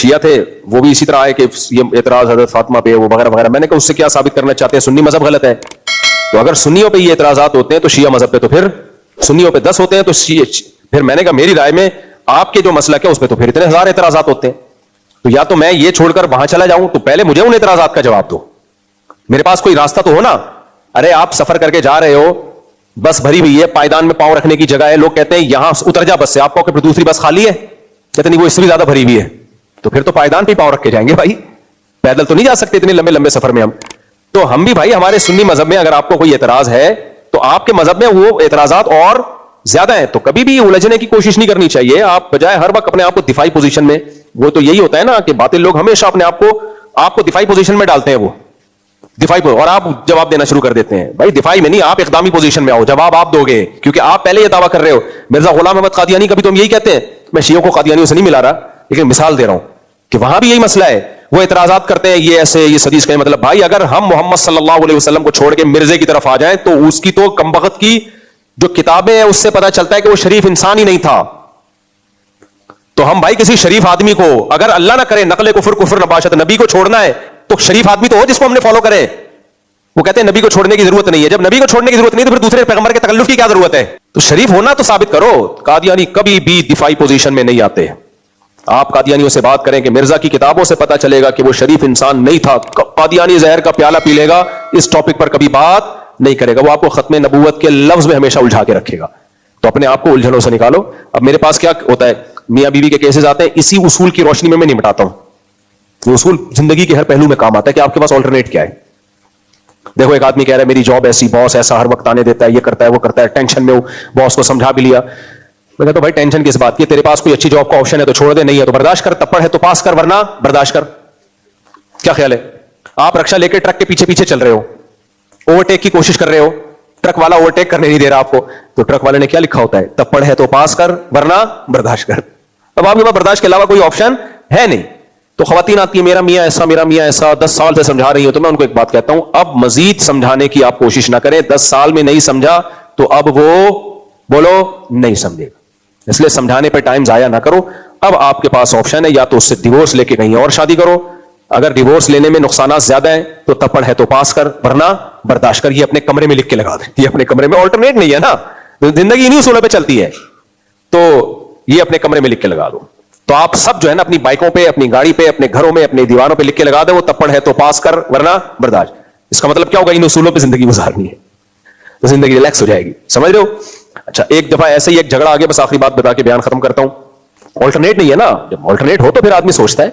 شیعہ تھے وہ بھی اسی طرح آئے کہ یہ اعتراض حضرت فاطمہ پہ وہ وغیرہ وغیرہ. میں نے کہا اس سے کیا ثابت کرنا چاہتے ہیں؟ سنی مذہب غلط ہے. تو اگر سنیوں پہ یہ اعتراضات ہوتے ہیں تو شیعہ مذہب پہ تو پھر سنیوں پہ 10 ہوتے ہیں. تو پھر میں نے کہا میری رائے میں آپ کے جو مسلک ہے اس پہ تو پھر اتنے 1000 اعتراضات ہوتے ہیں. تو یا تو میں یہ چھوڑ کر وہاں چلا جاؤں تو پہلے مجھے ان اعتراضات کا جواب دو. میرے پاس کوئی راستہ تو ہو نا. ارے آپ سفر کر کے جا رہے ہو, بس بھری ہوئی ہے, پائیدان میں پاؤں رکھنے کی جگہ ہے, لوگ کہتے ہیں یہاں اتر جا بس سے, آپ کو کہ دوسری بس خالی ہے, کہتے نہیں وہ اس سے بھی زیادہ بھری ہوئی ہے. تو پھر تو پائیدان پہ پاؤں رکھ کے جائیں گے بھائی, پیدل تو نہیں جا سکتے اتنے لمبے لمبے سفر میں ہم. تو ہم بھی بھائی ہمارے سنی مذہب میں اگر آپ کو کوئی اعتراض ہے تو آپ کے مذہب میں وہ اعتراضات اور زیادہ ہیں, تو کبھی بھی الجھنے کی کوشش نہیں کرنی چاہیے. آپ بجائے ہر وقت اپنے آپ کو دفاعی پوزیشن میں, وہ تو یہی ہوتا ہے نا کہ باطل لوگ ہمیشہ اپنے آپ کو دفاعی پوزیشن میں ڈالتے ہیں, وہ دفاعی اور آپ جواب دینا شروع کر دیتے ہیں. بھائی دفاعی میں نہیں, آپ اقدامی پوزیشن میں آؤ, جواب آپ دو گے, کیونکہ آپ پہلے یہ دعویٰ کر رہے ہو. مرزا غلام احمد قادیانی کبھی تو ہم یہی کہتے ہیں, میں شیعوں کو قادیانیوں سے نہیں ملا رہا, لیکن مثال دے رہا ہوں کہ وہاں بھی یہی مسئلہ ہے. وہ اعتراضات کرتے ہیں یہ ایسے, یہ حدیث کا مطلب. بھائی اگر ہم محمد صلی اللہ علیہ وسلم کو چھوڑ کے مرزے کی طرف آ جائیں تو اس کی تو کمبخت کی جو کتابیں ہیں اس سے پتہ چلتا ہے کہ وہ شریف انسان ہی نہیں تھا. تو ہم بھائی کسی شریف آدمی کو, اگر اللہ نہ کرے نقل کفر نباشت, نبی کو چھوڑنا ہے تو شریف آدمی تو ہو جس کو ہم نے فالو کرے. وہ کہتے ہیں نبی کو چھوڑنے کی ضرورت نہیں ہے. جب نبی کو چھوڑنے کی ضرورت نہیں تو پھر دوسرے پیغمبر کے تکلف کی کیا ضرورت ہے؟ تو شریف ہونا تو ثابت کرو. قادیانی کبھی بھی دفاعی پوزیشن میں نہیں آتے. آپ قادیانیوں سے بات کریں کہ مرزا کی کتابوں سے پتہ چلے گا کہ وہ شریف انسان نہیں تھا, قادیانی زہر کا پیالہ پی لے گا, اس ٹاپک پر کبھی بات نہیں کرے گا. وہ آپ کو ختم نبوت کے لفظ میں ہمیشہ الجھا کے رکھے گا. تو اپنے آپ کو الجھنوں سے نکالو. اب میرے پاس کیا ہوتا ہے, میاں بیوی کے کیسز آتے ہیں, اسی اصول کی روشنی میں نہیں مٹاتا ہوں. وہ اصول زندگی کے ہر پہلو میں کام آتا ہے کہ آپ کے پاس آلٹرنیٹ کیا ہے. دیکھو ایک آدمی کہہ رہا ہے میری جاب ایسی, باس ایسا ہر وقت آنے دیتا ہے, یہ کرتا ہے وہ کرتا ہے, ٹینشن میں ہوں, باس کو سمجھا بھی لیا. میں کہتا ہوں بھائی ٹینشن کس بات کی, تیرے پاس کوئی اچھی جاب کا آپشن ہے تو چھوڑ دے, نہیں ہے تو برداشت کر, تپڑ ہے تو پاس کر, ورنہ برداشت کر. کیا خیال ہے؟ آپ رکشا لے کے ٹرک کے پیچھے پیچھے چل رہے ہو, اوورٹیک کی کوشش کر رہے ہو, ٹرک والا اوورٹیک کرنے نہیں دے رہا آپ کو, تو ٹرک والے نے کیا لکھا ہوتا ہے, تپڑ ہے تو پاس کر ورنہ برداشت کر. اب آپ کے پاس برداشت کے علاوہ کوئی آپشن ہے نہیں. تو خواتین آتی ہیں میرا میاں ایسا, میرا میاں ایسا, 10 سال سے سمجھا رہی ہوں. تو میں ان کو ایک بات کہتا ہوں, اب مزید سمجھانے کی آپ کوشش نہ کریں. 10 سال میں نہیں سمجھا تو اب وہ بولو نہیں سمجھے گا, اس لیے سمجھانے پہ ٹائم ضائع نہ کرو. اب آپ کے پاس آپشن ہے, یا تو اس سے ڈیورس لے کے کہیں اور شادی کرو, اگر ڈیورس لینے میں نقصانات زیادہ ہیں تو تپڑ ہے تو پاس کر ورنہ برداشت کر. یہ اپنے کمرے میں لکھ کے لگا دیں, یہ اپنے کمرے میں, آلٹرنیٹ نہیں ہے نا, زندگی انہی اصولوں پہ چلتی ہے. تو یہ اپنے کمرے میں لکھ کے لگا دو. تو آپ سب جو ہے نا اپنی بائکوں پہ, اپنی گاڑی پہ, اپنے گھروں میں, اپنی دیواروں پہ لکھ کے لگا دیں وہ تپڑ ہے تو پاس کر ورنہ برداشت. اس کا مطلب کیا ہوگا, ان اصولوں پہ زندگی گزارنی ہے تو زندگی ریلیکس ہو جائے گی. سمجھ رہے ہو؟ اچھا ایک دفعہ ایسے ہی ایک جھگڑا آگے, بس آخری بات بتا کے بیان ختم کرتا ہوں. آلٹرنیٹ نہیں ہے نا, جب آلٹرنیٹ ہو تو پھر آدمی سوچتا ہے.